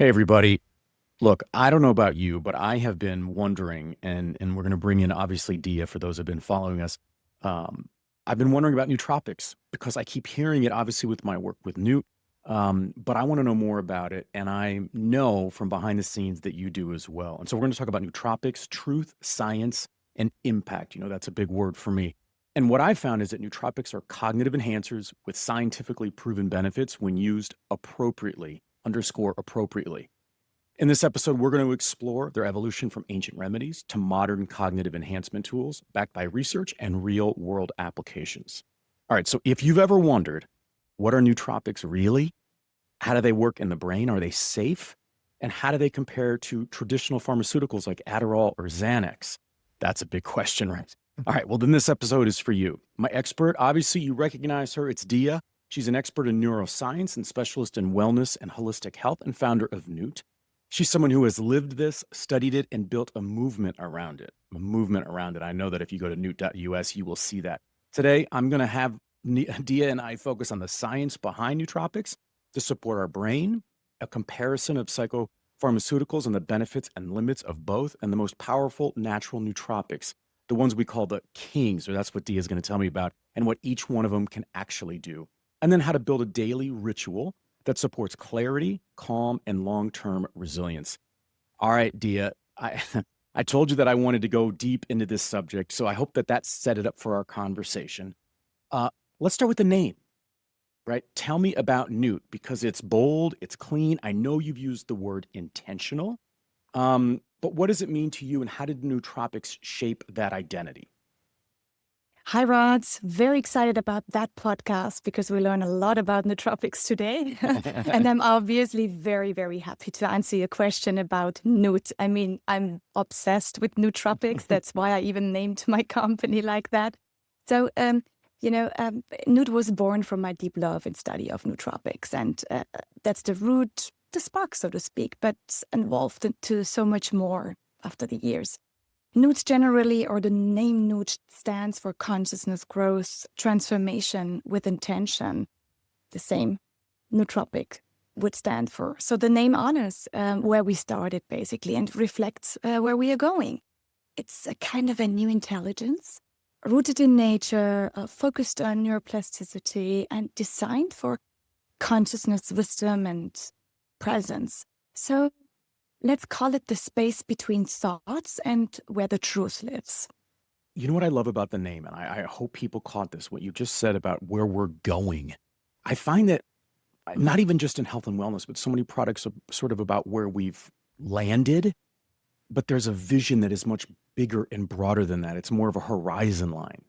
Hey, everybody. Look, I don't know about you, but I have been wondering, and we're going to bring in obviously Dia for those who have been following us. Um, I've been wondering about nootropics because I keep hearing it, obviously, with my work with Newt. But I want to know more about it. And I know from behind the scenes that you do as well. And so we're going to talk about nootropics, truth, science, and impact. That's a big word for me. And what I found is that nootropics are cognitive enhancers with scientifically proven benefits when used appropriately, underscore appropriately. In this episode, we're going to explore their evolution from ancient remedies to modern cognitive enhancement tools backed by research and real world applications. All right, so if you've ever wondered, what are nootropics really? How do they work in the brain? Are they safe? And how do they compare to traditional pharmaceuticals like Adderall or Xanax? That's a big question, right? All right, well, then this episode is for you. My expert, obviously, you recognize her. It's Dia. She's an expert in neuroscience and specialist in wellness and holistic health and founder of NÜØT. She's someone who has lived this, studied it, and built a movement around it. I know that if you go to NÜØT.us, you will see that. Today, I'm going to have Dia and I focus on the science behind nootropics to support our brain, a comparison of psychopharmaceuticals and the benefits and limits of both, and the most powerful natural nootropics, the ones we call the kings, or that's what Dia is going to tell me about, and what each one of them can actually do. And then how to build a daily ritual that supports clarity, calm, and long-term resilience. All right, Dia, I, I told you that I wanted to go deep into this subject, so I hope that set it up for our conversation. Let's start with the name, right? Tell me about NÜØT, because it's bold, it's clean. I know you've used the word intentional, but what does it mean to you, and how did nootropics shape that identity? Hi, Rod. Very excited about that podcast because we learn a lot about nootropics today. And I'm obviously very, very happy to answer your question about NÜØT. I mean, I'm obsessed with nootropics. That's why I even named my company like that. So, NÜØT was born from my deep love and study of nootropics. And that's the root, the spark, so to speak, but evolved into so much more after the years. NÜØT generally, or the name NÜØT, stands for consciousness growth, transformation with intention. The same nootropic would stand for. So the name honors where we started, basically, and reflects where we are going. It's a kind of a new intelligence, rooted in nature, focused on neuroplasticity, and designed for consciousness, wisdom, and presence. So let's call it the space between thoughts and where the truth lives. You know what I love about the name, and I hope people caught this, what you just said about where we're going. I find that not even just in health and wellness, but so many products are sort of about where we've landed, but there's a vision that is much bigger and broader than that. It's more of a horizon line.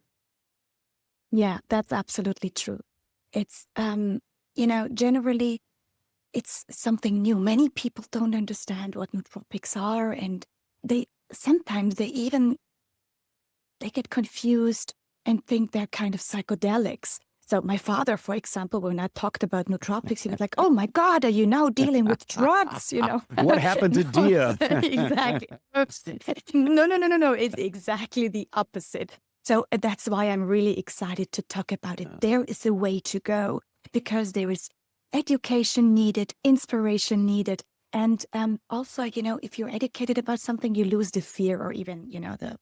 Yeah, that's absolutely true. It's, generally, it's something new. Many people don't understand what nootropics are, and sometimes they get confused and think they're kind of psychedelics. So my father, for example, when I talked about nootropics, he was like, "Oh my God, are you now dealing with drugs?" What happened to Dia? Exactly. No. It's exactly the opposite. So that's why I'm really excited to talk about it. There is a way to go because there is education needed, inspiration needed. And also, if you're educated about something, you lose the fear or even, the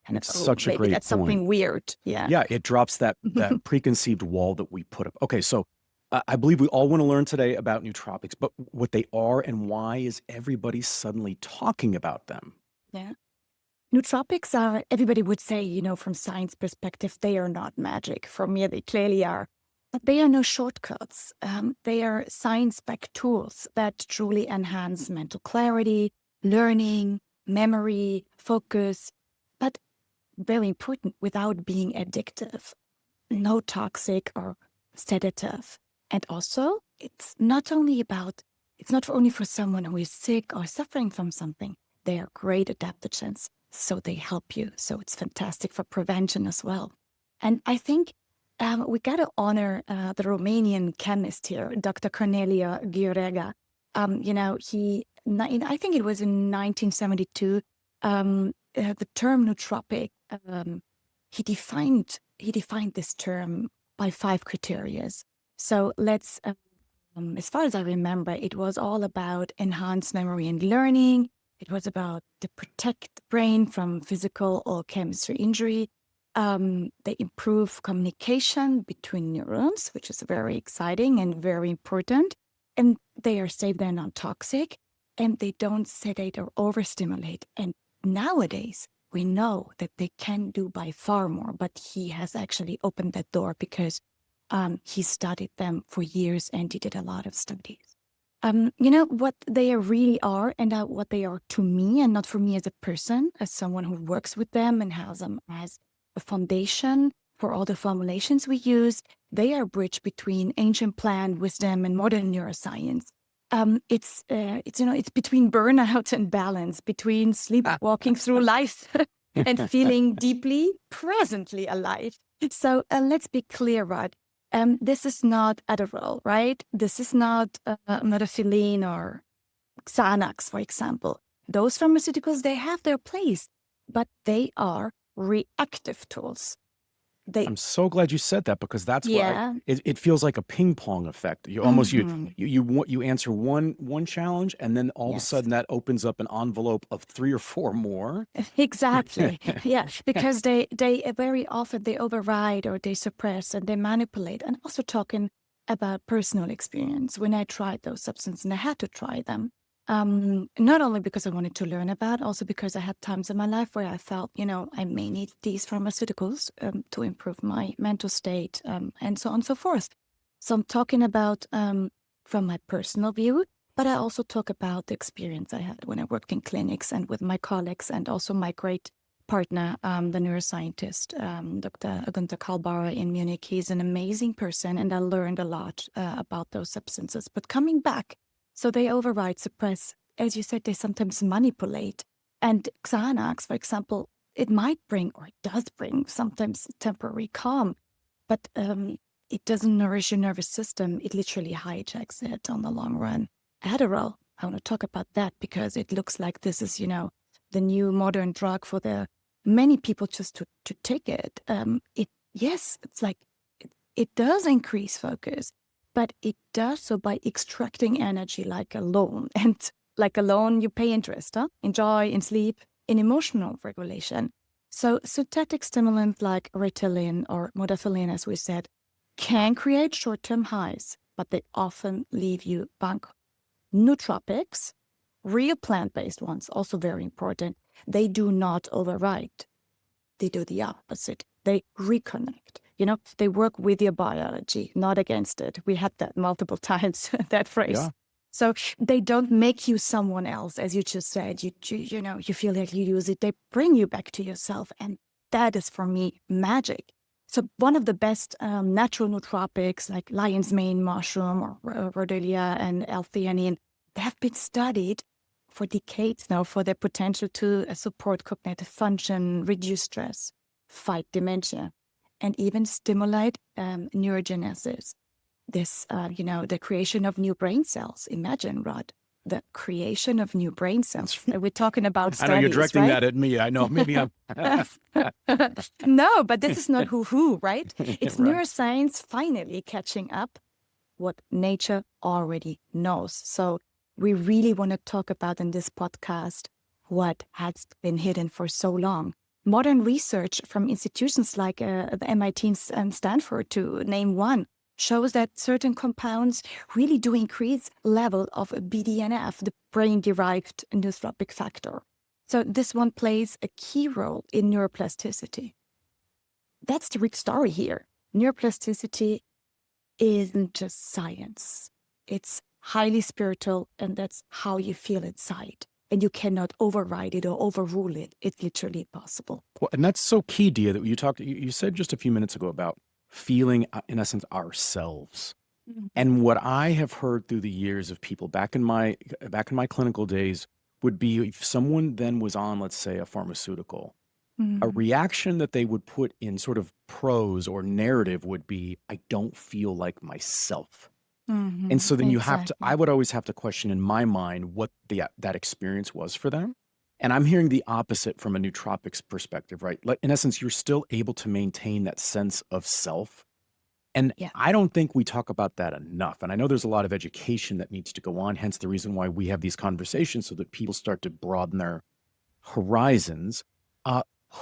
kind of, Such a maybe great that's point. something weird. Yeah. Yeah, it drops that preconceived wall that we put up. Okay, so I believe we all want to learn today about nootropics, but what they are and why is everybody suddenly talking about them? Yeah. Nootropics are, everybody would say, from science perspective, they are not magic. For me, they clearly are. But they are no shortcuts. They are science-backed tools that truly enhance mental clarity, learning, memory, focus, but very important without being addictive, no toxic or sedative. And also, it's not only for someone who is sick or suffering from something. They are great adaptogens, so they help you. So it's fantastic for prevention as well. And I think we got to honor the Romanian chemist here, Dr. Cornelia Gheorghe. I think it was in 1972, the term nootropic, he defined this term by 5 criteria. So let's as far as I remember, it was all about enhanced memory and learning. It was about to protect the brain from physical or chemistry injury. They improve communication between neurons, which is very exciting and very important. And they are safe, they're non-toxic, and they don't sedate or overstimulate. And nowadays, we know that they can do by far more, but he has actually opened that door because he studied them for years and he did a lot of studies. What they really are and what they are to me, and not for me as a person, as someone who works with them and has them as a foundation for all the formulations we use. They are a bridge between ancient plant wisdom and modern neuroscience. It's between burnout and balance, between sleepwalking through life and feeling deeply presently alive. So let's be clear, Rod. This is not Adderall, right? This is not methamphetamine or Xanax, for example. Those pharmaceuticals, they have their place, but they are reactive tools. I'm so glad you said that, because that's Yeah. what it feels like a ping pong effect. You almost you answer one challenge, and then all of a Yes. sudden that opens up an envelope of 3 or 4 more. Exactly. Yeah, because they very often they override or they suppress and they manipulate. And also talking about personal experience, when I tried those substances and I had to try them, not only because I wanted to learn about, also because I had times in my life where I felt, I may need these pharmaceuticals to improve my mental state, and so on and so forth. So I'm talking about from my personal view, but I also talk about the experience I had when I worked in clinics and with my colleagues, and also my great partner, the neuroscientist, Dr. Günther Kalbauer in Munich. He's an amazing person, and I learned a lot about those substances. But coming back, so they override, suppress, as you said, they sometimes manipulate. And Xanax, for example, it might bring, or it does bring, sometimes temporary calm, but it doesn't nourish your nervous system. It literally hijacks it on the long run. Adderall, I want to talk about that because it looks like this is, the new modern drug for the many people just to take it. It's like it does increase focus, but it does so by extracting energy like a loan. And like a loan, you pay interest, in joy, in sleep, in emotional regulation. So synthetic stimulants like Ritalin or modafinil, as we said, can create short-term highs, but they often leave you bunk. Nootropics, real plant-based ones, also very important, they do not override. They do the opposite. They reconnect. They work with your biology, not against it. We had that multiple times, that phrase. Yeah. So they don't make you someone else, as you just said. You feel like you use it. They bring you back to yourself. And that is, for me, magic. So one of the best natural nootropics, like lion's mane mushroom or rhodelia and L-theanine, they have been studied for decades now for their potential to support cognitive function, reduce stress, fight dementia, and even stimulate neurogenesis. This, the creation of new brain cells. Imagine, Rod, the creation of new brain cells. We're talking about studies, I know you're directing right? that at me. I know. Maybe I'm. No, but this is not who, right? It's Right. neuroscience finally catching up what nature already knows. So we really want to talk about in this podcast what has been hidden for so long. Modern research from institutions like the MIT and Stanford, to name one, shows that certain compounds really do increase level of BDNF, the brain-derived nootropic factor. So this one plays a key role in neuroplasticity. That's the big story here. Neuroplasticity isn't just science. It's highly spiritual, and that's how you feel inside. And you cannot override it or overrule it. It's literally impossible. Well, and that's so key, Dia, that you said just a few minutes ago about feeling, in essence, ourselves. Mm-hmm. And what I have heard through the years of people back in my clinical days would be, if someone then was on, let's say, a pharmaceutical, a reaction that they would put in sort of prose or narrative would be, I don't feel like myself. Mm-hmm. And so then Exactly. I would always have to question in my mind what that experience was for them. And I'm hearing the opposite from a nootropics perspective, right? Like, in essence, you're still able to maintain that sense of self And Yeah. I don't think we talk about that enough. And I know there's a lot of education that needs to go on, hence the reason why we have these conversations so that people start to broaden their horizons.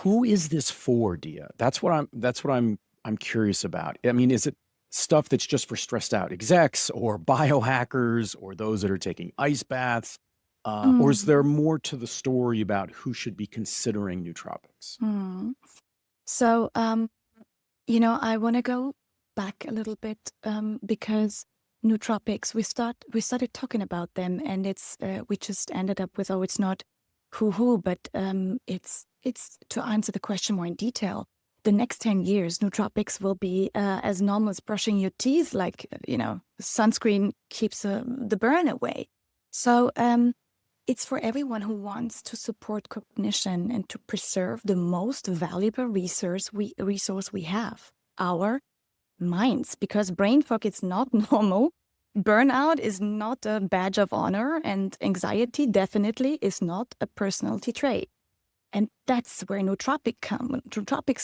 Who is this for, Dia? That's what I'm curious about. I mean, is it stuff that's just for stressed out execs or biohackers or those that are taking ice baths? Or is there Mm. more to the story about who should be considering nootropics? Mm. So, I want to go back a little bit because nootropics, we started talking about them, and we just ended up with, oh, it's not who, but it's to answer the question more in detail. The next 10 years, nootropics will be as normal as brushing your teeth, like, sunscreen keeps the burn away. So it's for everyone who wants to support cognition and to preserve the most valuable resource we have, our minds, because brain fog is not normal. Burnout is not a badge of honor, and anxiety definitely is not a personality trait. And that's where nootropics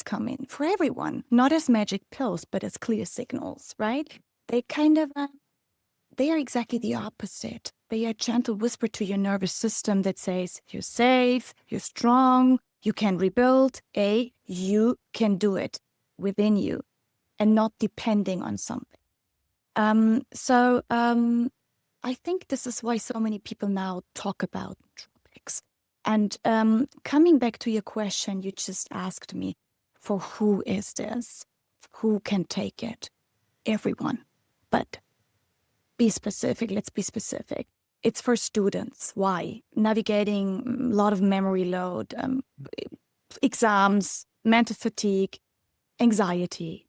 come in for everyone, not as magic pills, but as clear signals, right? They kind of, they are exactly the opposite. They are a gentle whisper to your nervous system that says, you're safe, you're strong, you can rebuild, you can do it within you and not depending on something. I think this is why so many people now talk about nootropics. And coming back to your question you just asked me, for who is this? Who can take it? Everyone. But be specific. Let's be specific. It's for students. Why? Navigating a lot of memory load, exams, mental fatigue, anxiety,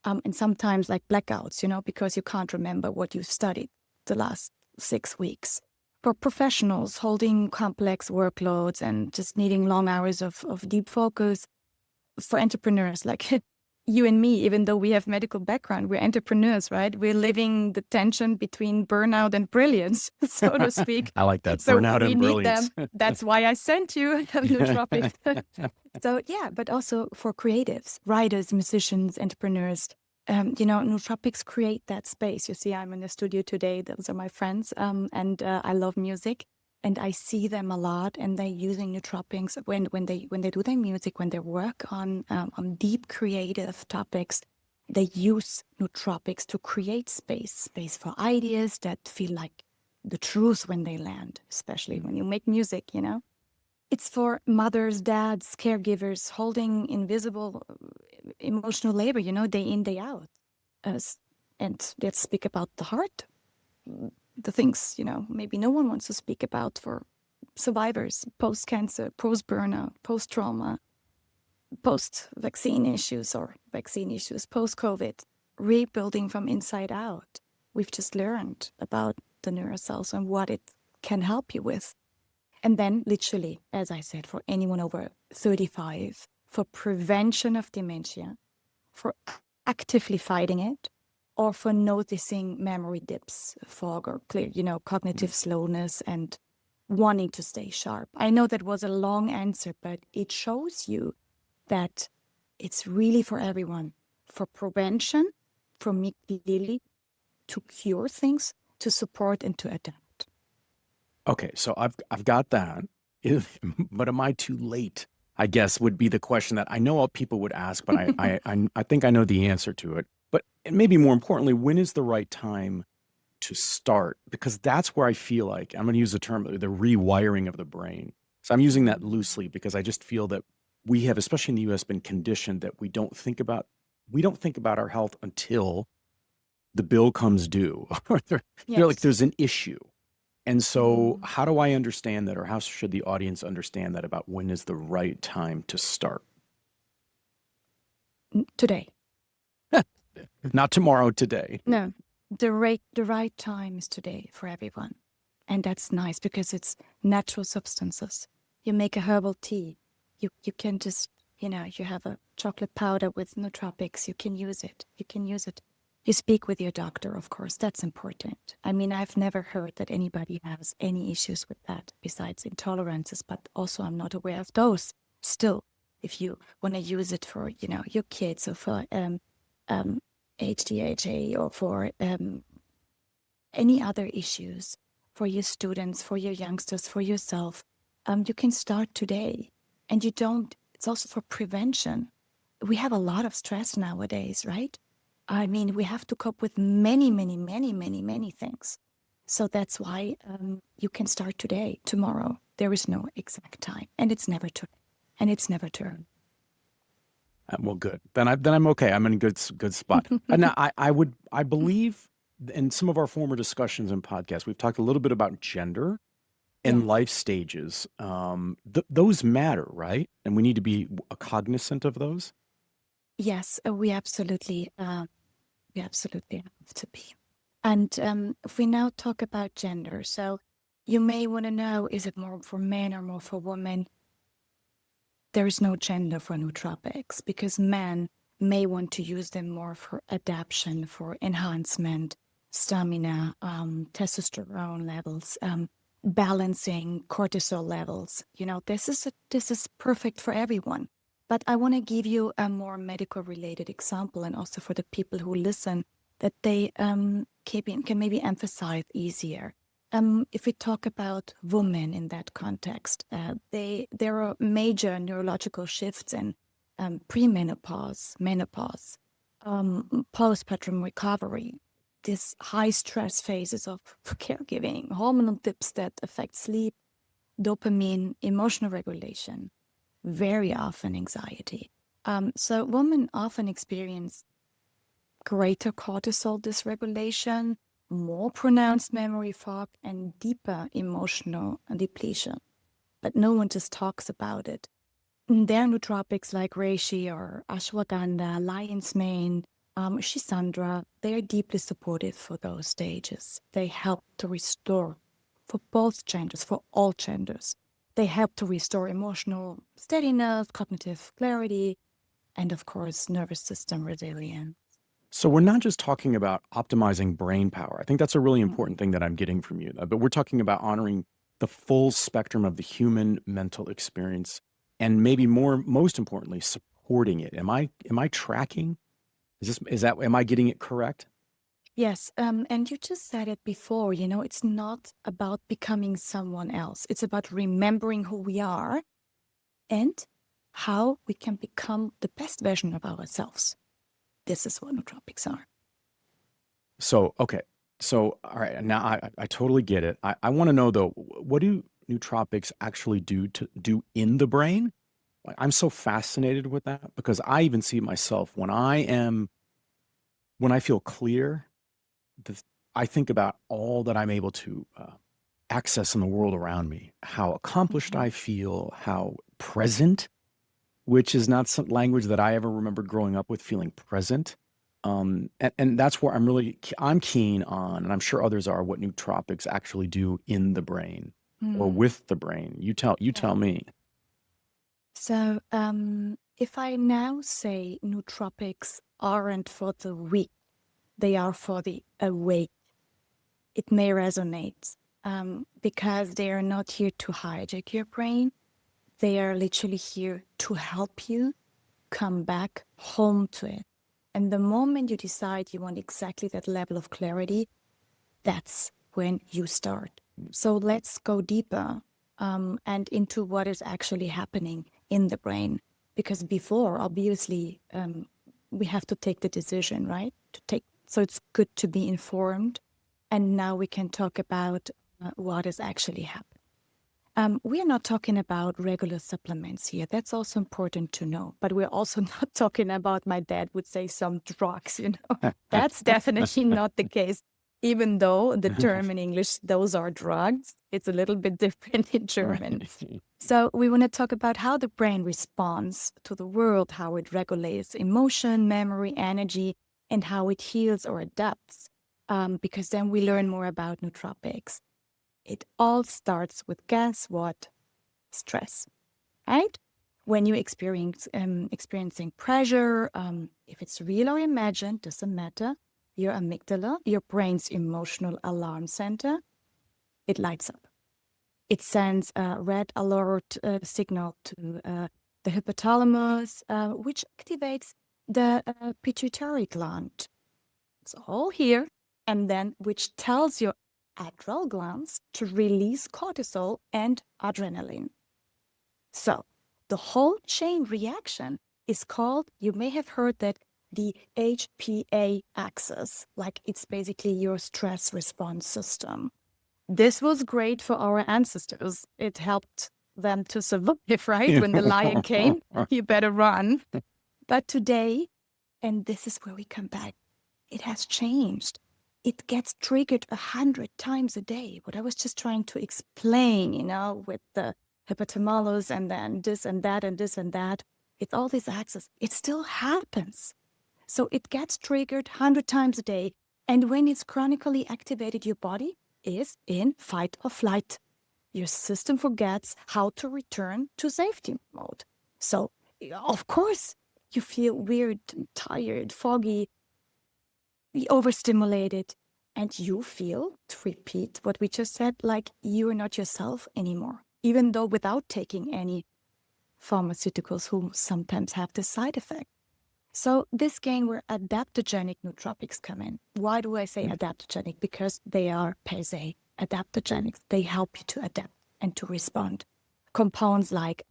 and sometimes like blackouts, because you can't remember what you studied the last 6 weeks. For professionals holding complex workloads and just needing long hours of deep focus. For entrepreneurs like you and me, even though we have medical background, we're entrepreneurs, right? We're living the tension between burnout and brilliance, so to speak. I like that. So Burnout we and need brilliance. them. That's why I sent you nootropics. So yeah, but also for creatives, writers, musicians, entrepreneurs. Nootropics create that space. You see, I'm in the studio today. Those are my friends, and I love music. And I see them a lot, and they're using nootropics when they do their music, when they work on deep creative topics. They use nootropics to create space for ideas that feel like the truth when they land, especially when you make music. It's for mothers, dads, caregivers holding invisible emotional labor. Day in, day out. And let's speak about the heart. The things, maybe no one wants to speak about for survivors, post-cancer, post-burnout, post-trauma, post-vaccine issues or vaccine issues, post-COVID, rebuilding from inside out. We've just learned about the neurocells and what it can help you with. And then literally, as I said, for anyone over 35, for prevention of dementia, for actively fighting it, or for noticing memory dips, fog or clear, cognitive slowness and wanting to stay sharp. I know that was a long answer, but it shows you that it's really for everyone, for prevention, for me clearly, to cure things, to support and to adapt. Okay, so I've got that, but am I too late? I guess would be the question that I know all people would ask, but I think I know the answer to it. But maybe more importantly, when is the right time to start? Because that's where I feel like I'm going to use the term the rewiring of the brain. So I'm using that loosely because I just feel that we have, especially in the U.S., been conditioned that we don't think about our health until the bill comes due or they're like there's an issue. And so how do I understand that, or how should the audience understand that about when is the right time to start? Today. Not tomorrow, today. No, the right time is today for everyone. And that's nice because it's natural substances. You make a herbal tea. You can just, you have a chocolate powder with nootropics. You can use it. You speak with your doctor, of course. That's important. I mean, I've never heard that anybody has any issues with that besides intolerances, but also I'm not aware of those. Still, if you want to use it for, your kids or for ADHD or for any other issues, for your students, for your youngsters, for yourself, you can start today. And it's also for prevention. We have a lot of stress nowadays, right? I mean, we have to cope with many, many, many, many, many things. So that's why you can start today, tomorrow. There is no exact time, and it's never too late, and it's never too early. Well, good. Then I'm okay. I'm in a good spot. And now I believe in some of our former discussions and podcasts, we've talked a little bit about gender Yeah. and life stages. Those matter, right? And we need to be cognizant of those. Yes, we absolutely have to be. And if we now talk about gender, so you may want to know, is it more for men or more for women? There is no gender for nootropics because men may want to use them more for adaptation, for enhancement, stamina, testosterone levels, balancing cortisol levels. This is perfect for everyone. But I want to give you a more medical related example, and also for the people who listen, that they can maybe emphasize easier. If we talk about women in that context, there are major neurological shifts in premenopause, menopause, postpartum recovery, these high stress phases of caregiving, hormonal dips that affect sleep, dopamine, emotional regulation, very often anxiety. So women often experience greater cortisol dysregulation, more pronounced memory fog, and deeper emotional depletion. But no one just talks about it. There are nootropics like Reishi or ashwagandha, lion's mane, Shisandra. They are deeply supportive for those stages. They help to restore for both genders, for all genders. They help to restore emotional steadiness, cognitive clarity, and of course, nervous system resilience. So we're not just talking about optimizing brain power. I think that's a really important thing that I'm getting from you. But we're talking about honoring the full spectrum of the human mental experience, and maybe most importantly, supporting it. Am I tracking? Am I getting it correct? Yes, and you just said it before, it's not about becoming someone else. It's about remembering who we are and how we can become the best version of ourselves. This is what nootropics are. So, okay. So, all right. Now I totally get it. I want to know though, what do nootropics actually do in the brain? Like, I'm so fascinated with that because I even see myself when I feel clear, the, I think about all that I'm able to access in the world around me, how accomplished I feel, how present, which is not some language that I ever remembered growing up with, feeling present. And that's where I'm keen on, and I'm sure others are, what nootropics actually do in the brain or with the brain. You tell me. So, if I now say nootropics aren't for the weak, they are for the awake, it may resonate because they are not here to hijack your brain. They are literally here to help you come back home to it. And the moment you decide you want exactly that level of clarity, that's when you start. So let's go deeper and into what is actually happening in the brain. Because before, obviously, we have to take the decision, right? So it's good to be informed. And now we can talk about what is actually happening. We are not talking about regular supplements here. That's also important to know. But we're also not talking about, my dad would say, some drugs, That's definitely not the case. Even though the term in English, those are drugs, it's a little bit different in German. Right. So we want to talk about how the brain responds to the world, how it regulates emotion, memory, energy, and how it heals or adapts. Because then we learn more about nootropics. It all starts with, guess what? Stress, right? When you're experiencing pressure, if it's real or imagined, doesn't matter. Your amygdala, your brain's emotional alarm center, it lights up. It sends a red alert signal to the hypothalamus, which activates the pituitary gland, It's all here. And then which tells your adrenal glands to release cortisol and adrenaline. So the whole chain reaction is called, you may have heard that, the HPA axis, like it's basically your stress response system. This was great for our ancestors. It helped them to survive, right? When the lion came, you better run. But today, and this is where we come back, it has changed. It gets triggered 100 times a day. What I was just trying to explain, with the hypothalamus and then this and that and this and that, it's all these axes. It still happens. So it gets triggered 100 times a day. And when it's chronically activated, your body is in fight or flight. Your system forgets how to return to safety mode. So, of course, you feel weird, tired, foggy, overstimulated, and you feel, to repeat what we just said, like you're not yourself anymore, even though without taking any pharmaceuticals who sometimes have this side effect. So this game where adaptogenic nootropics come in. Why do I say adaptogenic? Because they are per se adaptogenic. They help you to adapt and to respond. Compounds like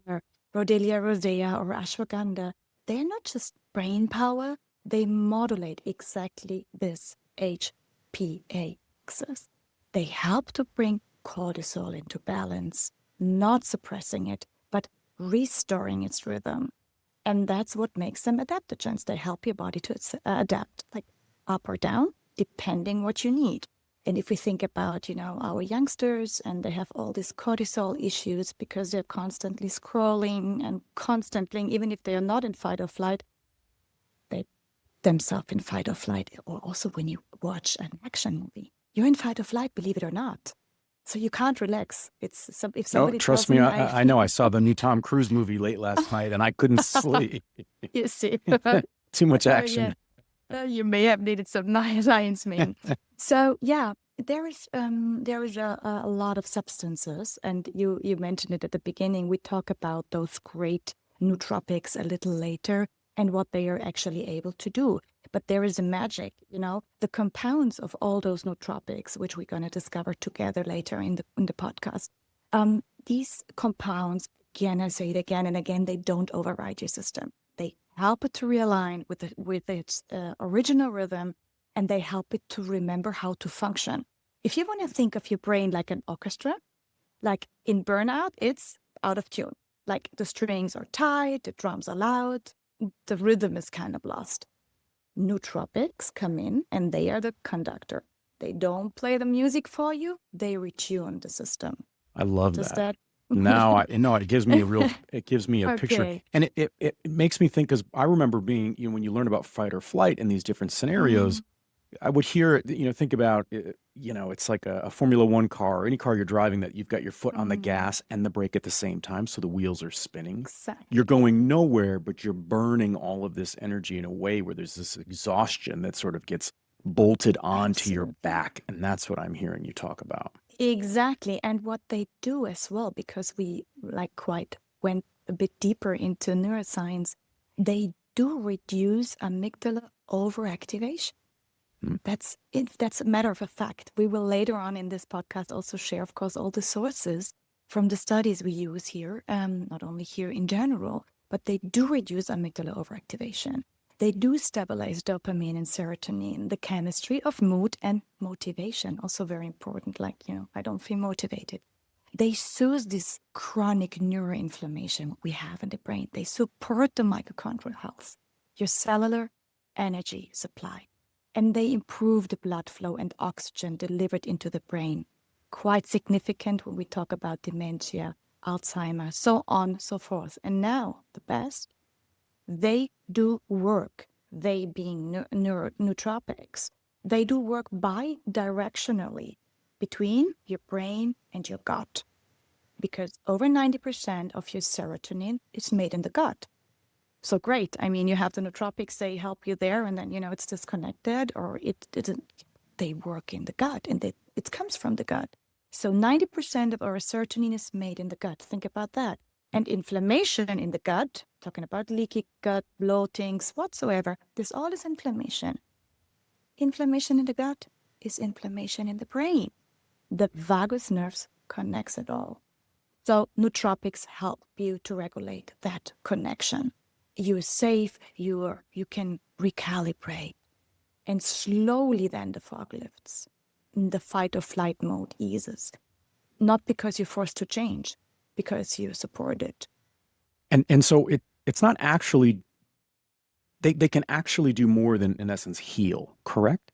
Rhodelia rosea or ashwagandha, they're not just brain power, they modulate exactly this HPA axis. They help to bring cortisol into balance, not suppressing it, but restoring its rhythm. And that's what makes them adaptogens. They help your body to adapt, like up or down, depending what you need. And if we think about, our youngsters, and they have all these cortisol issues because they're constantly scrolling and constantly, even if they are not in fight or flight, they themselves in fight or flight. Or also when you watch an action movie, you're in fight or flight, believe it or not. So you can't relax. If somebody trust tells me, me, I know. I saw the new Tom Cruise movie late last night, and I couldn't sleep. You see, Too much action. You may have needed some niacin. So yeah, there is a lot of substances, and you mentioned it at the beginning. We talk about those great nootropics a little later and what they are actually able to do. But there is a magic, the compounds of all those nootropics, which we're going to discover together later in the podcast. These compounds, again, I say it again and again, they don't override your system. They help it to realign with its original rhythm, and they help it to remember how to function. If you want to think of your brain like an orchestra, like in Burnout, it's out of tune. Like the strings are tight, the drums are loud, the rhythm is kind of lost. Nootropics come in and they are the conductor. They don't play the music for you, they retune the system. I love Does that. that? Now it gives me a picture, Okay. and it makes me think, because I remember being, when you learn about fight or flight in these different scenarios, I would hear, think about, it's like a Formula One car or any car you're driving, that you've got your foot on the gas and the brake at the same time. So the wheels are spinning. Exactly. You're going nowhere, but you're burning all of this energy in a way where there's this exhaustion that sort of gets bolted onto your back. And that's what I'm hearing you talk about. Exactly. And what they do as well, because we quite went a bit deeper into neuroscience, they do reduce amygdala overactivation. That's a matter of a fact. We will later on in this podcast also share, of course, all the sources from the studies we use here, not only here in general, but they do reduce amygdala overactivation. They do stabilize dopamine and serotonin, the chemistry of mood and motivation, also very important, I don't feel motivated. They soothe this chronic neuroinflammation we have in the brain. They support the mitochondrial health, your cellular energy supply. And they improve the blood flow and oxygen delivered into the brain. Quite significant when we talk about dementia, Alzheimer, so on, so forth. And now, the best, they do work, they being nootropics, they do work bi-directionally between your brain and your gut. Because over 90% of your serotonin is made in the gut. So great. I mean, you have the nootropics, they help you there, and then, it's disconnected, or it didn't. They work in the gut, and it comes from the gut. So 90% of our serotonin is made in the gut. Think about that. And inflammation in the gut, talking about leaky gut, bloatings, whatsoever, this all is inflammation. inflammation in the gut is inflammation in the brain. The vagus nerves connects it all. So nootropics help you to regulate that connection. You're safe, you can recalibrate. And slowly then the fog lifts. The fight or flight mode eases. Not because you're forced to change, because you support it. And so it's not actually, they can actually do more than, in essence, heal, correct?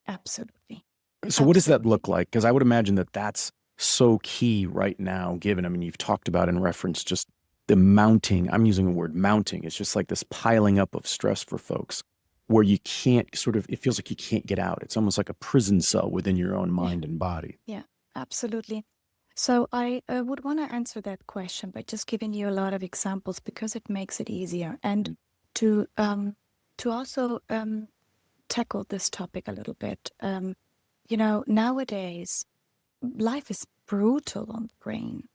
Absolutely. So what does that look like? Because I would imagine that that's so key right now, given, I mean, you've talked about in reference just the mounting, I'm using the word mounting. It's just like this piling up of stress for folks where you can't sort of, it feels like you can't get out. It's almost like a prison cell within your own mind and body. Yeah, absolutely. So I would want to answer that question by just giving you a lot of examples because it makes it easier. And to also tackle this topic a little bit, nowadays, life is brutal on the brain.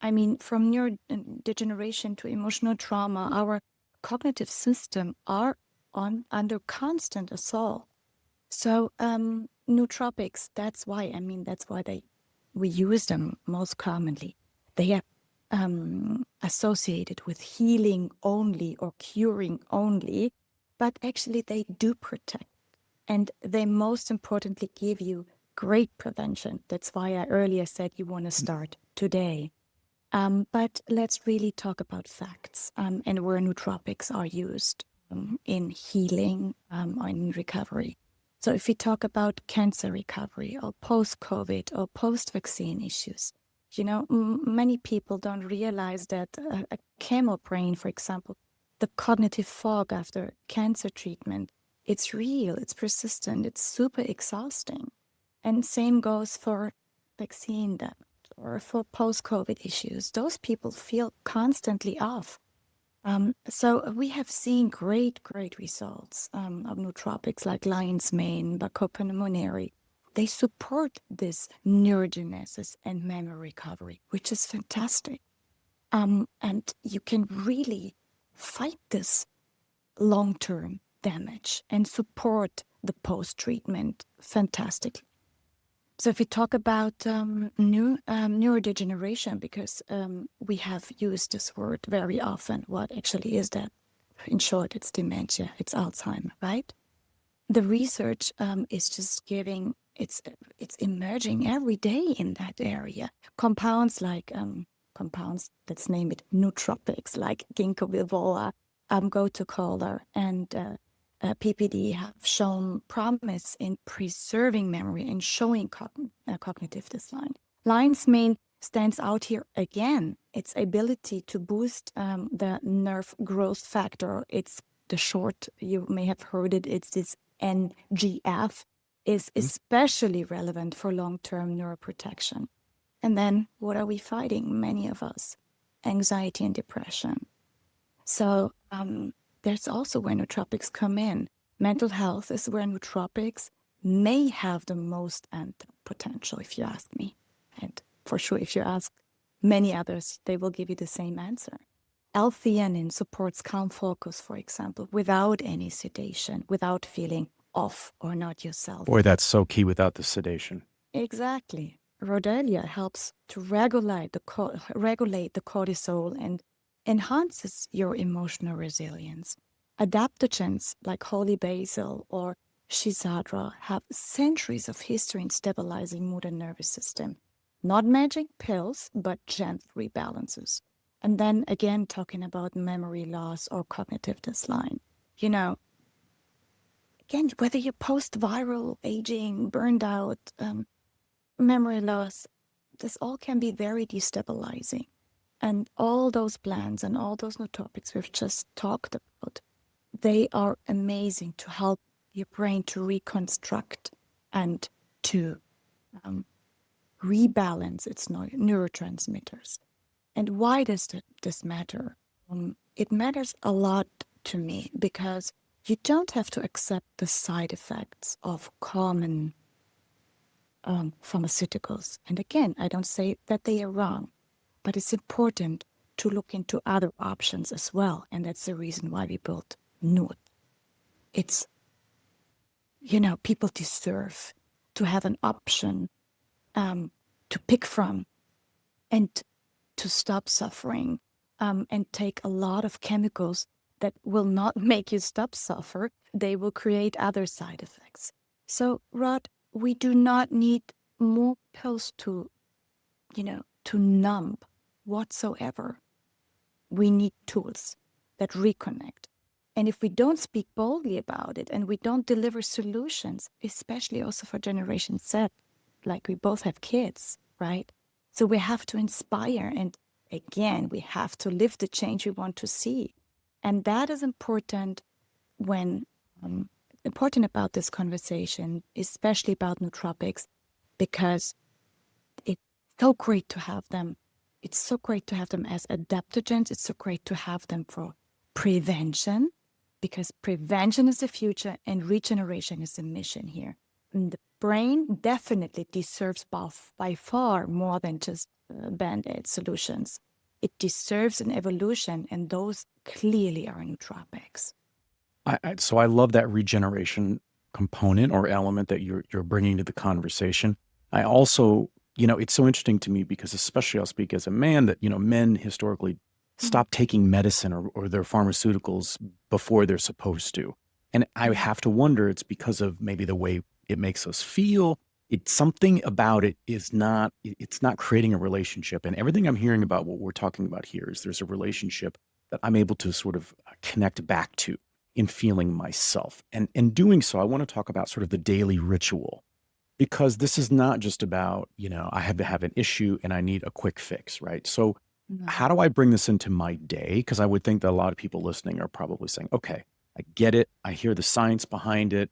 I mean, from neurodegeneration to emotional trauma, our cognitive system are under constant assault. So nootropics, that's why we use them most commonly. They are associated with healing only or curing only, but actually they do protect. And they most importantly give you great prevention. That's why I earlier said you want to start today. But let's really talk about facts and where nootropics are used in healing or in recovery. So if we talk about cancer recovery or post-COVID or post-vaccine issues, many people don't realize that a chemo brain, for example, the cognitive fog after cancer treatment, it's real, it's persistent, it's super exhausting. And same goes for vaccine damage or for post-COVID issues. Those people feel constantly off. So we have seen great results of nootropics like lion's mane, Bacopa pulmonare. They support this neurogenesis and memory recovery, which is fantastic. And you can really fight this long-term damage and support the post-treatment fantastically. So if we talk about neurodegeneration, because we have used this word very often, what actually is that? In short, it's dementia, it's Alzheimer, right? The research is just giving, it's emerging every day in that area. Compounds, let's name it nootropics, like Ginkgo biloba, gotu-kola, and PPD have shown promise in preserving memory and showing cognitive decline. Lion's mane stands out here again. Its ability to boost the nerve growth factor. It's the short, you may have heard it, it's this NGF, is especially relevant for long-term neuroprotection. And then what are we fighting, many of us? Anxiety and depression. So there's also where nootropics come in. Mental health is where nootropics may have the most potential, if you ask me. And for sure, if you ask many others, they will give you the same answer. L-theanine supports calm focus, for example, without any sedation, without feeling off or not yourself. Boy, that's so key without the sedation. Exactly. Rhodelia helps to regulate the cortisol and enhances your emotional resilience. Adaptogens like holy basil or Shisada have centuries of history in stabilizing mood and nervous system. Not magic pills, but gentle rebalances. And then again, talking about memory loss or cognitive decline. Again, whether you're post-viral, aging, burned out, memory loss, this all can be very destabilizing. And all those plants and all those nootropics we've just talked about, they are amazing to help your brain to reconstruct and to rebalance its neurotransmitters. And why does this matter? It matters a lot to me because you don't have to accept the side effects of common pharmaceuticals. And again, I don't say that they are wrong, but it's important to look into other options as well. And that's the reason why we built NØØT. It's people deserve to have an option to pick from and to stop suffering and take a lot of chemicals that will not make you stop suffer. They will create other side effects. So, Rod, we do not need more pills to numb whatsoever. We need tools that reconnect. And if we don't speak boldly about it and we don't deliver solutions, especially also for Generation Z, like we both have kids, right? So we have to inspire. And again, we have to live the change we want to see. And that is important important about this conversation, especially about nootropics, because it's so great to have them. It's so great to have them as adaptogens. It's so great to have them for prevention, because prevention is the future and regeneration is the mission here. And the brain definitely deserves by far more than just Band-Aid solutions. It deserves an evolution, and those clearly are nootropics. So I love that regeneration component or element that you're bringing to the conversation. I also, it's so interesting to me because especially I'll speak as a man that, men historically stop taking medicine or their pharmaceuticals before they're supposed to. And I have to wonder, it's because of maybe the way it makes us feel. It's something about it it's not creating a relationship. And everything I'm hearing about what we're talking about here is there's a relationship that I'm able to sort of connect back to in feeling myself. And in doing so, I want to talk about sort of the daily ritual, because this is not just about, I have an issue and I need a quick fix, right? So how do I bring this into my day? Because I would think that a lot of people listening are probably saying, okay, I get it. I hear the science behind it.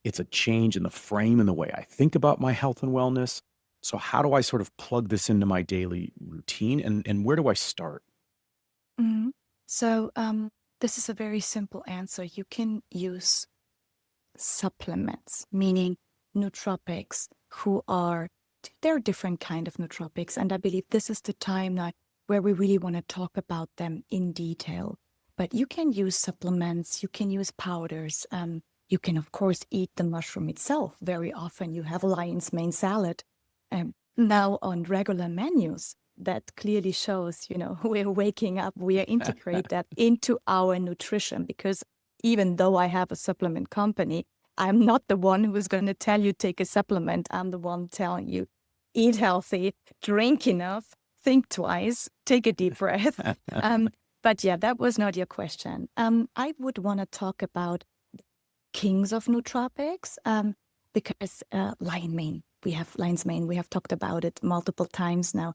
It's a change in the frame and the way I think about my health and wellness. So how do I sort of plug this into my daily routine, and where do I start? Mhm. So this is a very simple answer. You can use supplements, meaning nootropics, there are different kind of nootropics. And I believe this is the time now where we really want to talk about them in detail. But you can use supplements, you can use powders. You can, of course, eat the mushroom itself. Very often you have lion's mane salad now on regular menus. That clearly shows, we're waking up, we are integrate that into our nutrition, because even though I have a supplement company, I'm not the one who is going to tell you take a supplement. I'm the one telling you eat healthy, drink enough, think twice, take a deep breath. But yeah, that was not your question. I would want to talk about kings of nootropics because lion's mane. We have talked about it multiple times now.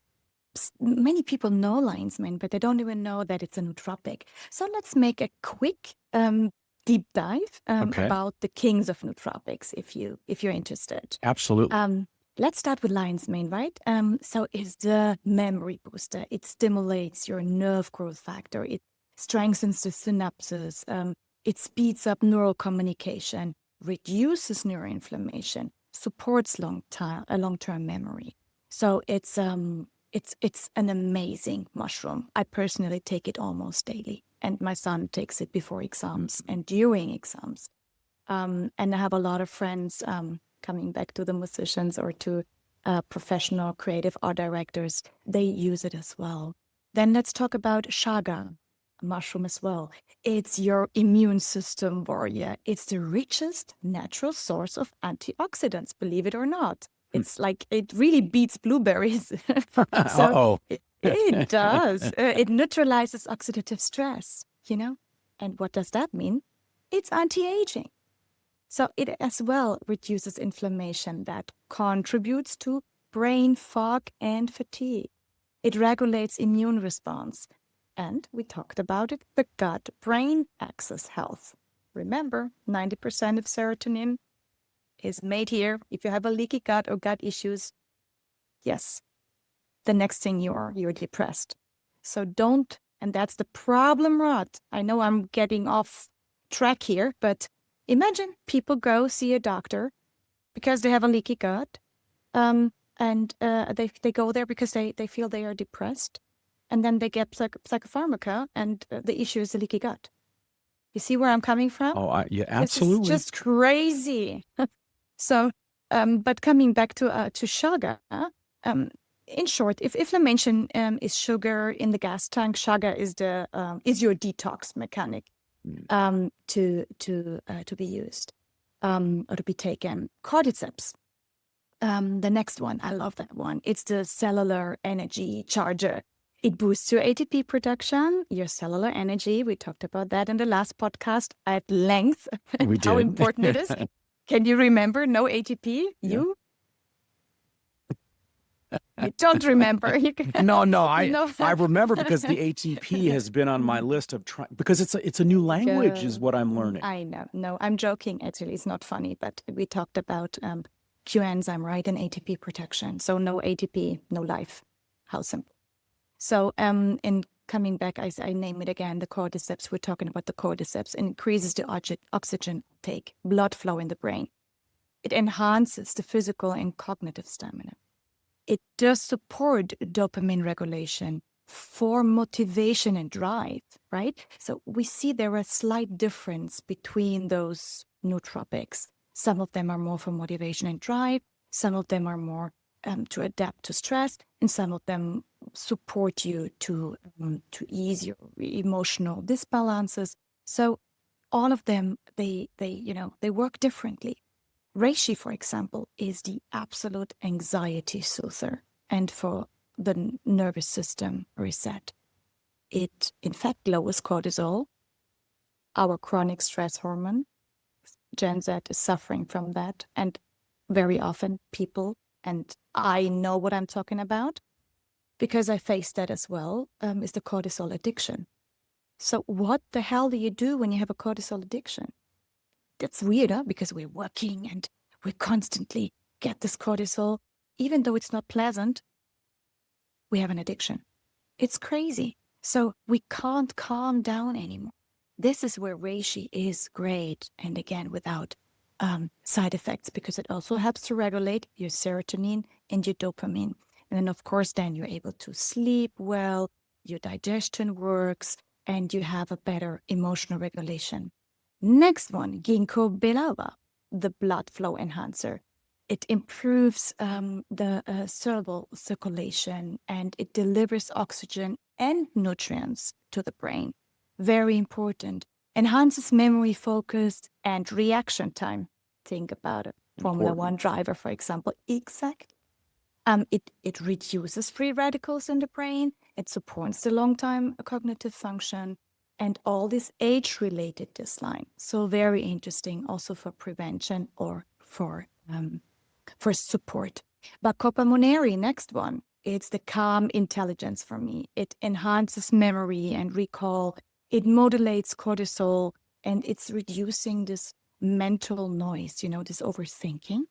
Many people know lion's mane, but they don't even know that it's a nootropic. So let's make a quick deep dive Okay. about the kings of nootropics, if you're interested. Absolutely. Let's start with lion's mane, right? So it's the memory booster. It stimulates your nerve growth factor. It strengthens the synapses. It speeds up neural communication, reduces neuroinflammation, supports long-term memory. So it's an amazing mushroom. I personally take it almost daily, and my son takes it before exams and during exams. And I have a lot of friends coming back to the musicians or to professional creative art directors. They use it as well. Then let's talk about Chaga, a mushroom as well. It's your immune system warrior. It's the richest natural source of antioxidants, believe it or not. It's like, it really beats blueberries. So it does. It neutralizes oxidative stress, And what does that mean? It's anti-aging. So it as well reduces inflammation that contributes to brain fog and fatigue. It regulates immune response. And we talked about it, the gut-brain axis health. Remember, 90% of serotonin is made here. If you have a leaky gut or gut issues, yes, the next thing you're depressed. So don't, and that's the problem, Rod. I know I'm getting off track here, but imagine people go see a doctor because they have a leaky gut, and they go there because they feel they are depressed, and then they get psychopharmaca, and the issue is the leaky gut. You see where I'm coming from? Oh, yeah, This is absolutely. just crazy. So, but coming back to Chaga, in short, if inflammation is sugar in the gas tank, Chaga is your detox mechanic to be used or to be taken. Cordyceps, the next one, I love that one. It's the cellular energy charger. It boosts your ATP production, your cellular energy. We talked about that in the last podcast at length, We how did. important it is. Can you remember no ATP? Yeah. You don't remember. No, No. I remember because the ATP has been on my list of because it's a new language is what I'm learning. I know. No, I'm joking. Actually, it's not funny, but we talked about Q enzyme, right, and ATP protection. So no ATP, no life. How simple. So in coming back, I name it again, the Cordyceps. We're talking about the Cordyceps. It increases the oxygen take, blood flow in the brain. It enhances the physical and cognitive stamina. It does support dopamine regulation for motivation and drive, right? So we see there a slight difference between those nootropics. Some of them are more for motivation and drive. Some of them are more to adapt to stress, and some of them support you to ease your emotional disbalances. So all of them, they work differently. Reishi, for example, is the absolute anxiety soother and for the nervous system reset. It, in fact, lowers cortisol, our chronic stress hormone. Gen Z is suffering from that. And very often people, and I know what I'm talking about because I faced that as well, is the cortisol addiction. So what the hell do you do when you have a cortisol addiction? That's weird, huh? Because we're working and we constantly get this cortisol. Even though it's not pleasant, we have an addiction. It's crazy. So we can't calm down anymore. This is where reishi is great. And again, without side effects, because it also helps to regulate your serotonin and your dopamine. And then, of course, then you're able to sleep well, your digestion works, and you have a better emotional regulation. Next one, Ginkgo biloba, the blood flow enhancer. It improves the cerebral circulation, and it delivers oxygen and nutrients to the brain. Very important. Enhances memory, focus, and reaction time. Think about it. Formula One driver, for example. Exactly. It reduces free radicals in the brain. It supports the long-time cognitive function and all this age-related decline. So very interesting also for prevention or for support. But Copamoneri, next one, it's the calm intelligence for me. It enhances memory and recall. It modulates cortisol, and it's reducing this mental noise, this overthinking.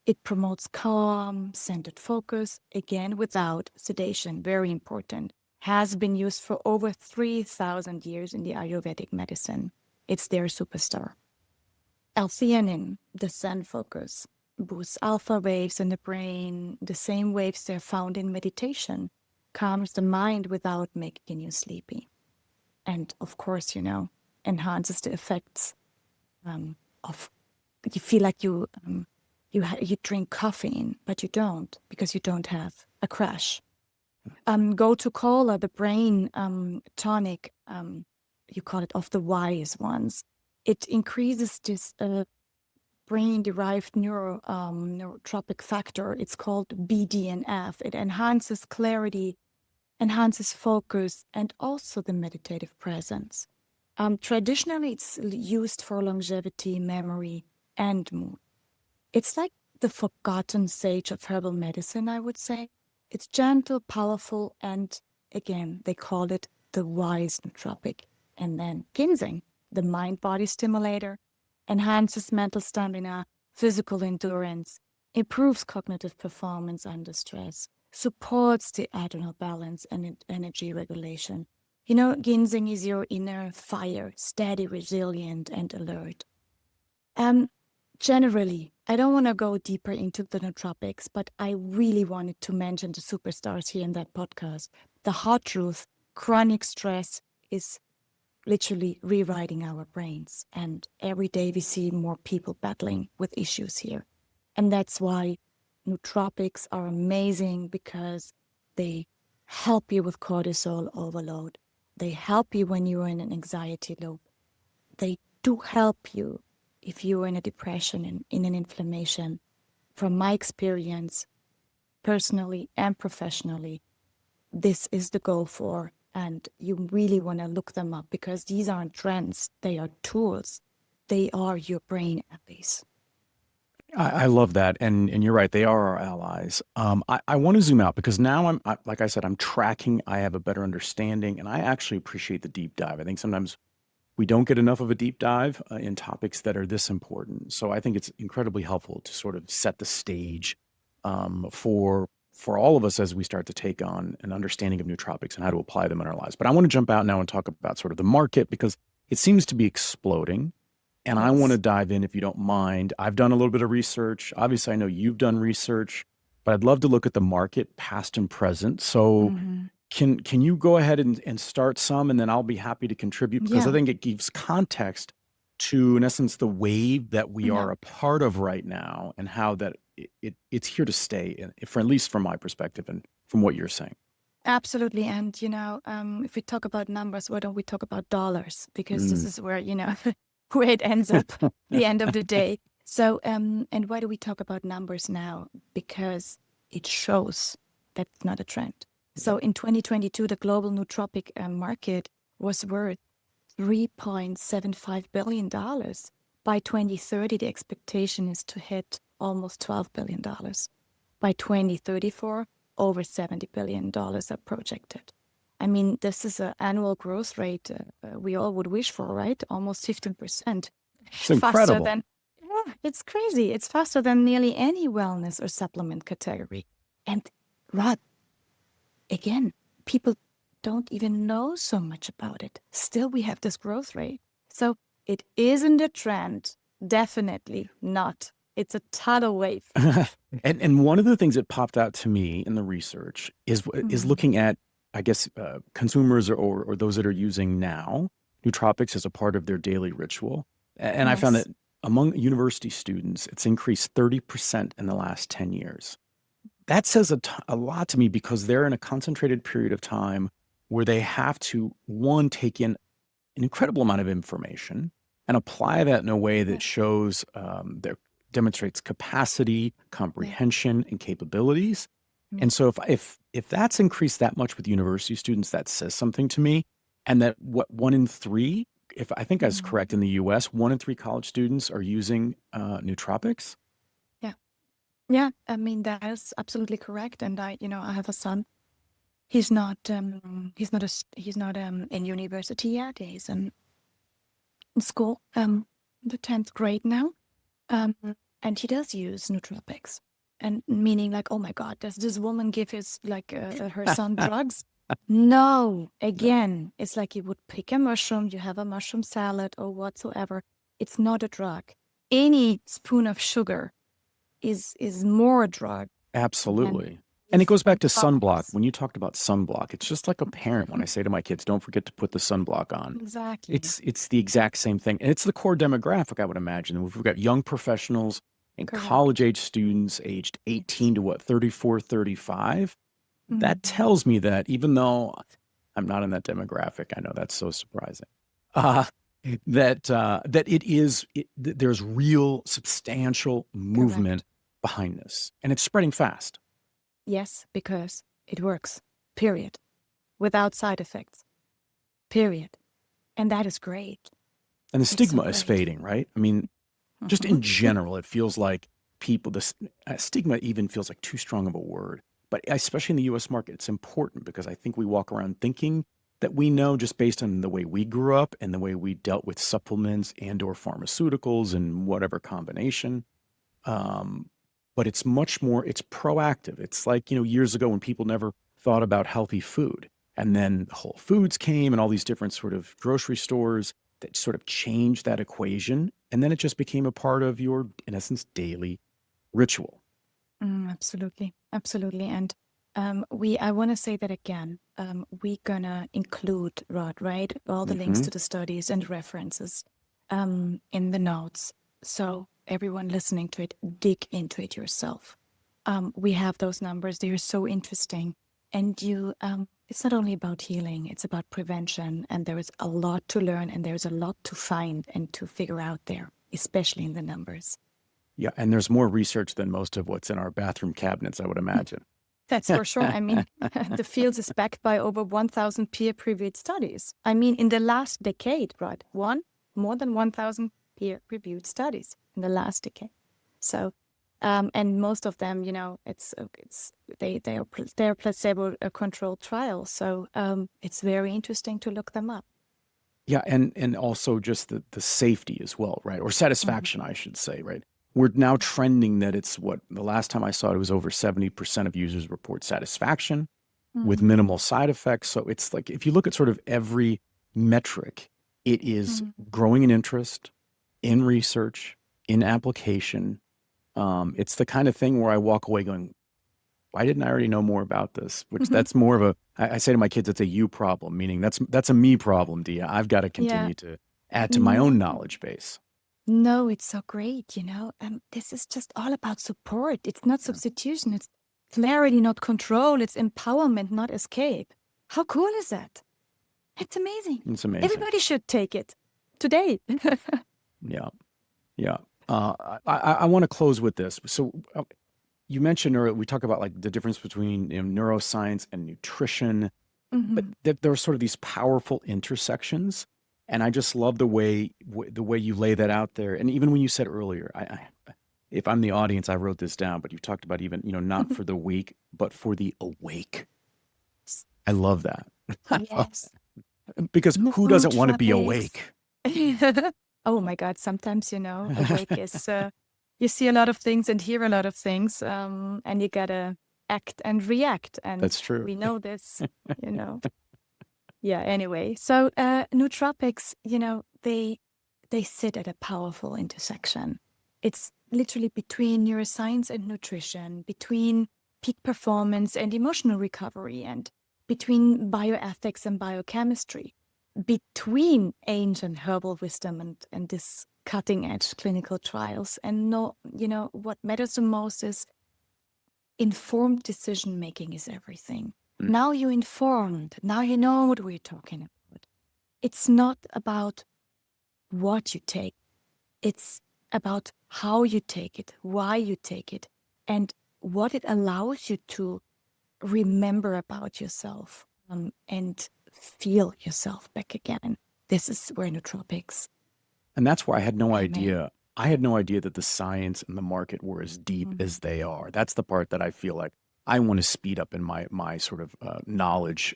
It promotes calm, centered focus, again, without sedation, very important. Has been used for over 3,000 years in the Ayurvedic medicine. It's their superstar. L-theanine, the Zen focus, boosts alpha waves in the brain, the same waves they're found in meditation, calms the mind without making you sleepy. And of course, enhances the effects of, you feel like you drink caffeine, but you don't, because you don't have a crash. Go to cola, the brain tonic, you call it of the wise ones. It increases this brain-derived neurotropic factor. It's called BDNF. It enhances clarity, enhances focus, and also the meditative presence. Traditionally, it's used for longevity, memory, and mood. It's like the forgotten sage of herbal medicine, I would say. It's gentle, powerful, and again, they call it the wise nootropic. And then ginseng, the mind-body stimulator, enhances mental stamina, physical endurance, improves cognitive performance under stress, supports the adrenal balance and energy regulation. Ginseng is your inner fire, steady, resilient, and alert. Generally, I don't want to go deeper into the nootropics, but I really wanted to mention the superstars here in that podcast. The hot truth, chronic stress is literally rewriting our brains. And every day we see more people battling with issues here. And that's why nootropics are amazing, because they help you with cortisol overload. They help you when you're in an anxiety loop. They do help you if you're in a depression and in an inflammation. From my experience, personally and professionally, this is the go for. And you really want to look them up, because these aren't trends. They are tools. They are your brain allies. I love that, and you're right. They are our allies. I want to zoom out because now like I said, I'm tracking. I have a better understanding, and I actually appreciate the deep dive. I think sometimes we don't get enough of a deep dive in topics that are this important. So I think it's incredibly helpful to sort of set the stage for all of us as we start to take on an understanding of nootropics and how to apply them in our lives. But I want to jump out now and talk about sort of the market, because it seems to be exploding. And I want to dive in, if you don't mind. I've done a little bit of research. Obviously, I know you've done research, but I'd love to look at the market, past and present. So can you go ahead and start some, and then I'll be happy to contribute, because I think it gives context to, in essence, the wave that we are a part of right now, and how that it's here to stay, for at least from my perspective and from what you're saying. Absolutely. And, if we talk about numbers, why don't we talk about dollars? Because this is where, where it ends up the end of the day. So, and why do we talk about numbers now? Because it shows that's not a trend. So in 2022, the global nootropic market was worth $3.75 billion. By 2030, the expectation is to hit almost $12 billion. By 2034, over $70 billion are projected. I mean, this is an annual growth rate we all would wish for, right? Almost 15%. It's incredible. It's crazy. It's faster than nearly any wellness or supplement category. And Rod, again, people don't even know so much about it. Still, we have this growth rate. So it isn't a trend. Definitely not. It's a tidal wave. And one of the things that popped out to me in the research is looking at, I guess, consumers or those that are using now nootropics as a part of their daily ritual. And I found that among university students, it's increased 30% in the last 10 years. That says a lot to me, because they're in a concentrated period of time where they have to, one, take in an incredible amount of information and apply that in a way that shows demonstrates capacity, comprehension, and capabilities. And so if that's increased that much with university students, that says something to me. And that one in three, if I think I was correct in the US, 1 in 3 college students are using nootropics. Yeah, I mean, that is absolutely correct. And I have a son. He's not in university yet. He's in school, the 10th grade now. And he does use nootropics, and meaning like, oh my God, does this woman give her son drugs? No, again, it's like you would pick a mushroom, you have a mushroom salad or whatsoever. It's not a drug. Any spoon of sugar is more a drug. Absolutely. And it goes back to sunblock. When you talked about sunblock, it's just like a parent when I say to my kids, don't forget to put the sunblock on. Exactly. It's the exact same thing. And it's the core demographic, I would imagine. We've got young professionals and college-age students aged 18 to 34, 35. That tells me that, even though I'm not in that demographic, I know that's so surprising, there's real substantial movement behind this, and it's spreading fast. Yes, because it works, period. Without side effects, period. And that is great. And the stigma is fading, right? I mean, just in general, it feels like stigma even feels like too strong of a word. But especially in the U.S. market, it's important, because I think we walk around thinking that we know, just based on the way we grew up and the way we dealt with supplements and or pharmaceuticals and whatever combination. But it's much more, it's proactive. It's like, years ago when people never thought about healthy food, and then Whole Foods came and all these different sort of grocery stores that sort of changed that equation. And then it just became a part of your, in essence, daily ritual. Absolutely. Absolutely. And I want to say that again. We're gonna include, Rod, right, all the links Mm-hmm. to the studies and references in the notes. So everyone listening to it, dig into it yourself. We have those numbers; they are so interesting, and it's not only about healing; it's about prevention, and there is a lot to learn, and there's a lot to find and to figure out there, especially in the numbers. Yeah, and there's more research than most of what's in our bathroom cabinets, I would imagine. That's for sure. I mean, the field is backed by over 1,000 peer-reviewed studies. I mean, in the last decade, right? More than 1,000 peer-reviewed studies in the last decade. So, and most of them, they're placebo-controlled trials. So, it's very interesting to look them up. Yeah, and also just the safety as well, right? Or satisfaction, I should say, right? We're now trending that it's the last time I saw it was over 70% of users report satisfaction with minimal side effects. So it's like if you look at sort of every metric, it is growing in interest, in research, in application. It's the kind of thing where I walk away going, why didn't I already know more about this? Which that's more of I say to my kids, it's a you problem, meaning that's a me problem, Dia. I've got to continue to add to my own knowledge base. No, it's so great, this is just all about support. It's not substitution. It's clarity, not control. It's empowerment, not escape. How cool is that? It's amazing. It's amazing. Everybody should take it today. Yeah. Yeah. I want to close with this. So you mentioned earlier, we talk about like the difference between neuroscience and nutrition, but there are sort of these powerful intersections. And I just love the way you lay that out there. And even when you said earlier, if I'm the audience, I wrote this down, but you talked about even, not for the weak, but for the awake. I love that. Yes. Because who doesn't want to be awake? Oh my God. Sometimes, awake is, you see a lot of things and hear a lot of things, and you gotta act and react. And That's true. We know this, Yeah, anyway. So nootropics, they sit at a powerful intersection. It's literally between neuroscience and nutrition, between peak performance and emotional recovery, and between bioethics and biochemistry, between ancient herbal wisdom and this cutting-edge clinical trials. And what matters the most is informed decision-making is everything. Now you're informed. Now you know what we're talking about. It's not about what you take. It's about how you take it, why you take it, and what it allows you to remember about yourself and feel yourself back again. This is where nootropics. And that's where I had no idea. I had no idea that the science and the market were as deep as they are. That's the part that I feel like I want to speed up in my sort of knowledge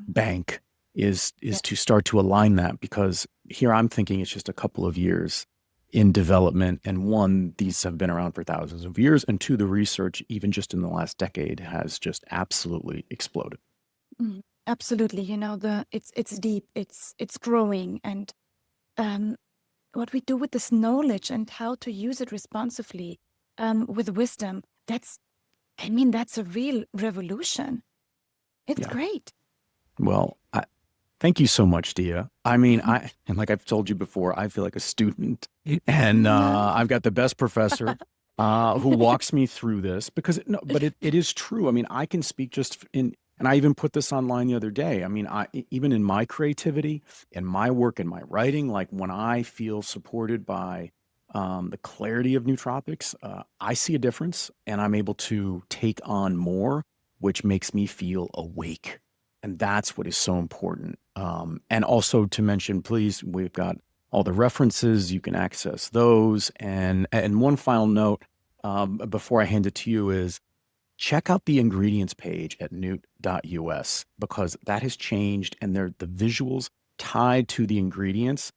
bank is to start to align that, because here I'm thinking it's just a couple of years in development. And one, these have been around for thousands of years. And two, the research, even just in the last decade, has just absolutely exploded. Absolutely. It's deep, it's growing. And what we do with this knowledge and how to use it responsibly with wisdom, that's a real revolution. It's great. Well, thank you so much, Dia. I mean, and like I've told you before, I feel like a student, and I've got the best professor who walks me through this but it is true. I mean, I can speak and I even put this online the other day. I mean, even in my creativity, in my work, in my writing, like when I feel supported by the clarity of nootropics, I see a difference, and I'm able to take on more, which makes me feel awake. And that's what is so important. And also to mention, please, we've got all the references. You can access those. And one final note before I hand it to you is check out the ingredients page at NØØT.us, because that has changed, and the visuals tied to the ingredients.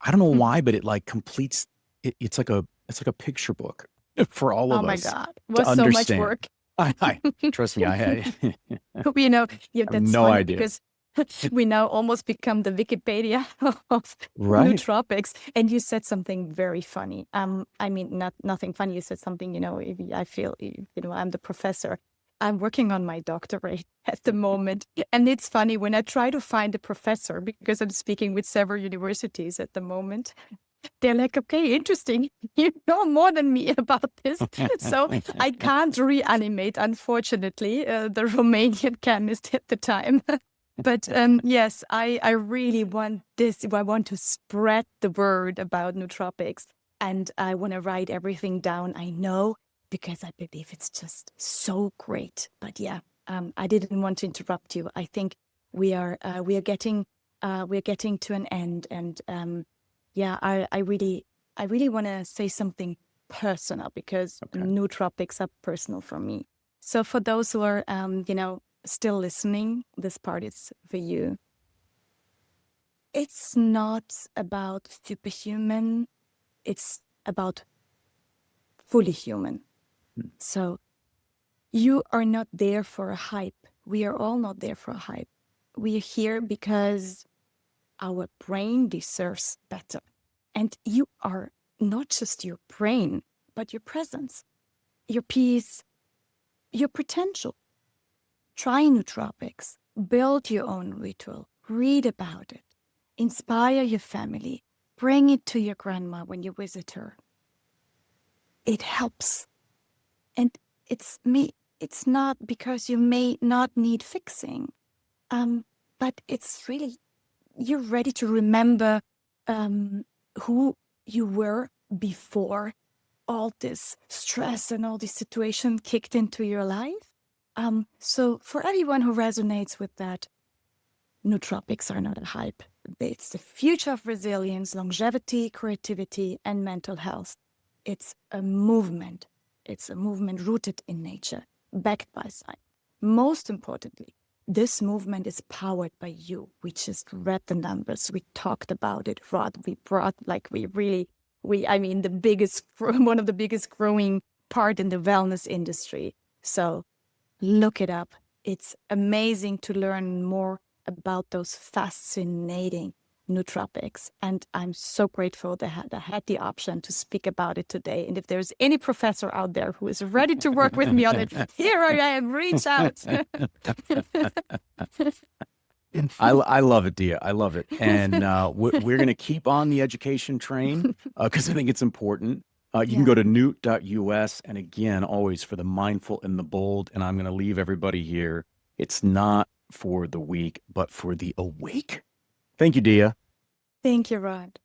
I don't know why, but it like completes. It's like a picture book for all of us. Oh my God, it was so much work. I trust me, that's no idea. Because we now almost become the Wikipedia of Right. nootropics. And you said something very funny. Nothing funny. You said something, I feel, I'm the professor. I'm working on my doctorate at the moment. And it's funny when I try to find a professor, because I'm speaking with several universities at the moment, they're like, okay, interesting. You know more than me about this. So I can't reanimate, unfortunately, the Romanian chemist at the time. But yes, I really want this. I want to spread the word about nootropics, and I want to write everything down I know, because I believe it's just so great. But yeah, I didn't want to interrupt you. I think we are getting to an end, and yeah, I really want to say something personal, because Okay. nootropics are personal for me. So for those who are still listening, this part is for you. It's not about superhuman, it's about fully human. So you are not there for a hype. We are all not there for a hype. We are here because our brain deserves better. And you are not just your brain, but your presence, your peace, your potential. Try nootropics, build your own ritual, read about it, inspire your family, bring it to your grandma when you visit her. It helps. And it's not because you may not need fixing, but it's really, you're ready to remember who you were before all this stress and all this situation kicked into your life. So for everyone who resonates with that, nootropics are not a hype. It's the future of resilience, longevity, creativity, and mental health. It's a movement. It's a movement rooted in nature, backed by science. Most importantly, this movement is powered by you. We just read the numbers. We talked about it, Rod. We brought, the biggest, one of the biggest growing part in the wellness industry. So look it up. It's amazing to learn more about those fascinating nootropics. And I'm so grateful that I had the option to speak about it today. And if there's any professor out there who is ready to work with me on it, here I am, reach out. I love it, Dia. I love it. And we're going to keep on the education train because I think it's important. You can go to NÜØT.us. And again, always for the mindful and the bold. And I'm going to leave everybody here. It's not for the weak, but for the awake. Thank you, Dia. Thank you, Rod.